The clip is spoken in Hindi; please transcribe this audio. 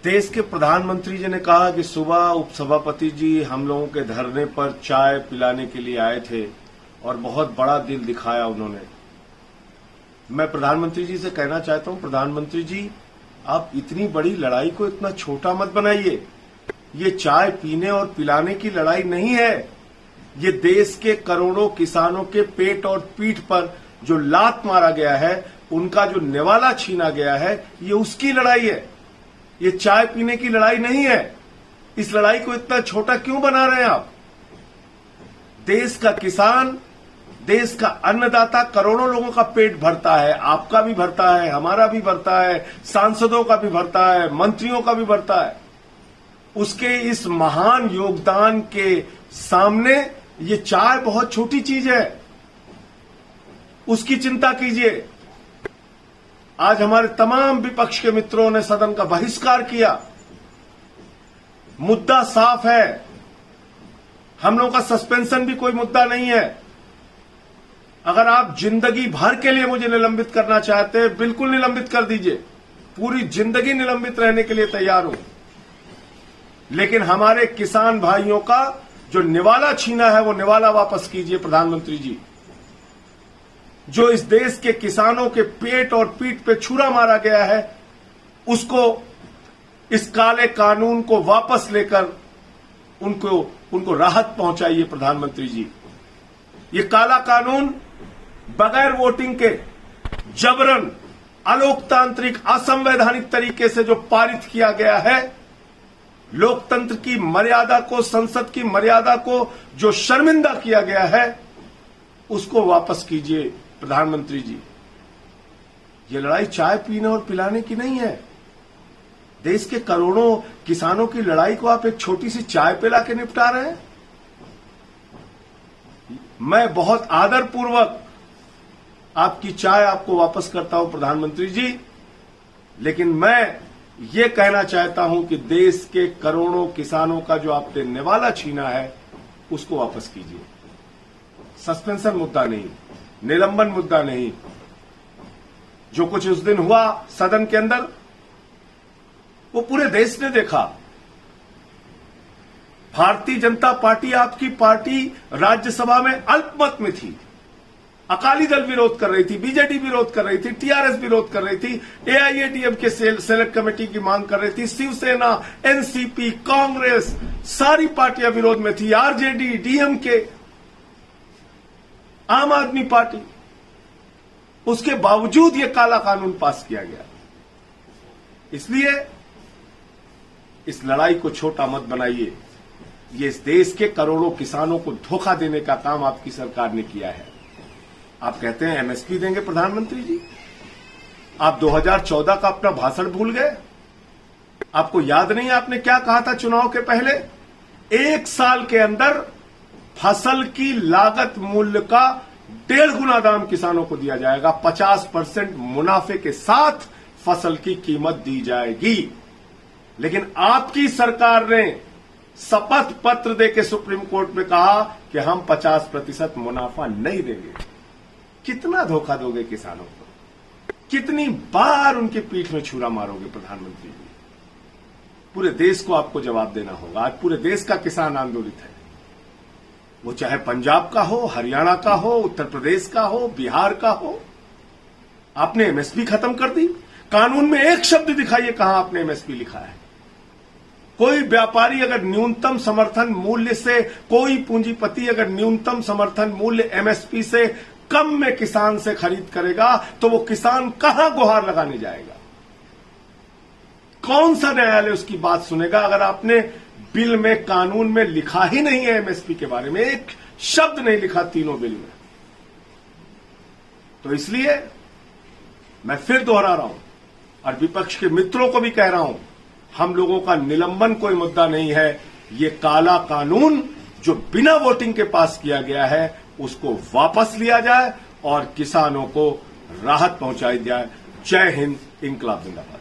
देश के प्रधानमंत्री जी ने कहा कि सुबह उपसभापति जी हम लोगों के धरने पर चाय पिलाने के लिए आए थे और बहुत बड़ा दिल दिखाया उन्होंने। मैं प्रधानमंत्री जी से कहना चाहता हूं, प्रधानमंत्री जी आप इतनी बड़ी लड़ाई को इतना छोटा मत बनाइए। ये चाय पीने और पिलाने की लड़ाई नहीं है, ये देश के करोड़ों किसानों के पेट और पीठ पर जो लात मारा गया है, उनका जो निवाला छीना गया है, ये उसकी लड़ाई है। ये चाय पीने की लड़ाई नहीं है। इस लड़ाई को इतना छोटा क्यों बना रहे हैं आप? देश का किसान, देश का अन्नदाता करोड़ों लोगों का पेट भरता है, आपका भी भरता है, हमारा भी भरता है, सांसदों का भी भरता है, मंत्रियों का भी भरता है। उसके इस महान योगदान के सामने ये चाय बहुत छोटी चीज है, उसकी चिंता कीजिए। आज हमारे तमाम विपक्ष के मित्रों ने सदन का बहिष्कार किया। मुद्दा साफ है, हम लोगों का सस्पेंशन भी कोई मुद्दा नहीं है। अगर आप जिंदगी भर के लिए मुझे निलंबित करना चाहते हैं, बिल्कुल निलंबित कर दीजिए, पूरी जिंदगी निलंबित रहने के लिए तैयार हूं। लेकिन हमारे किसान भाइयों का जो निवाला छीना है, वो निवाला वापस कीजिए प्रधानमंत्री जी। जो इस देश के किसानों के पेट और पीठ पे छुरा मारा गया है, उसको, इस काले कानून को वापस लेकर उनको राहत पहुंचाइए प्रधानमंत्री जी। ये काला कानून बगैर वोटिंग के जबरन, अलोकतांत्रिक, असंवैधानिक तरीके से जो पारित किया गया है, लोकतंत्र की मर्यादा को, संसद की मर्यादा को जो शर्मिंदा किया गया है, उसको वापस कीजिए प्रधानमंत्री जी। ये लड़ाई चाय पीने और पिलाने की नहीं है। देश के करोड़ों किसानों की लड़ाई को आप एक छोटी सी चाय पिला के निपटा रहे हैं। मैं बहुत आदरपूर्वक आपकी चाय आपको वापस करता हूं प्रधानमंत्री जी, लेकिन मैं ये कहना चाहता हूं कि देश के करोड़ों किसानों का जो आपने निवाला छीना है, उसको वापस कीजिए। सस्पेंशन मुद्दा नहीं, निलंबन मुद्दा नहीं। जो कुछ उस दिन हुआ सदन के अंदर, वो पूरे देश ने देखा। भारतीय जनता पार्टी, आपकी पार्टी राज्यसभा में अल्पमत में थी। अकाली दल विरोध कर रही थी, बीजेडी विरोध कर रही थी, टीआरएस विरोध कर रही थी, एआईएडीएमके सेलेक्ट कमेटी की मांग कर रही थी, शिवसेना, एनसीपी, कांग्रेस, सारी पार्टियां विरोध में थी, आरजेडी, डीएमके, आम आदमी पार्टी। उसके बावजूद यह काला कानून पास किया गया। इसलिए इस लड़ाई को छोटा मत बनाइए। ये इस देश के करोड़ों किसानों को धोखा देने का काम आपकी सरकार ने किया है। आप कहते हैं एमएसपी देंगे प्रधानमंत्री जी, आप 2014 का अपना भाषण भूल गए? आपको याद नहीं आपने क्या कहा था चुनाव के पहले? 1 साल के अंदर फसल की लागत मूल्य का 1.5 गुना दाम किसानों को दिया जाएगा। 50% मुनाफे के साथ फसल की कीमत दी जाएगी। लेकिन आपकी सरकार ने शपथ पत्र देकर सुप्रीम कोर्ट में कहा कि हम 50% मुनाफा नहीं देंगे। कितना धोखा दोगे किसानों को? कितनी बार उनकी पीठ में छुरा मारोगे प्रधानमंत्री जी? पूरे देश को आपको जवाब देना होगा। आज पूरे देश का किसान आंदोलित है, वो चाहे पंजाब का हो, हरियाणा का हो, उत्तर प्रदेश का हो, बिहार का हो। आपने एमएसपी खत्म कर दी। कानून में एक शब्द दिखाइए कहां आपने एमएसपी लिखा है। कोई व्यापारी अगर न्यूनतम समर्थन मूल्य से, कोई पूंजीपति अगर न्यूनतम समर्थन मूल्य एमएसपी से कम में किसान से खरीद करेगा, तो वो किसान कहां गुहार लगाने जाएगा? कौन सा न्यायालय उसकी बात सुनेगा अगर आपने बिल में, कानून में लिखा ही नहीं है एमएसपी के बारे में? एक शब्द नहीं लिखा तीनों बिल में। तो इसलिए मैं फिर दोहरा रहा हूं और विपक्ष के मित्रों को भी कह रहा हूं, हम लोगों का निलंबन कोई मुद्दा नहीं है। ये काला कानून जो बिना वोटिंग के पास किया गया है, उसको वापस लिया जाए और किसानों को राहत पहुंचाई जाए। जय हिंद, इंकलाब जिंदाबाद।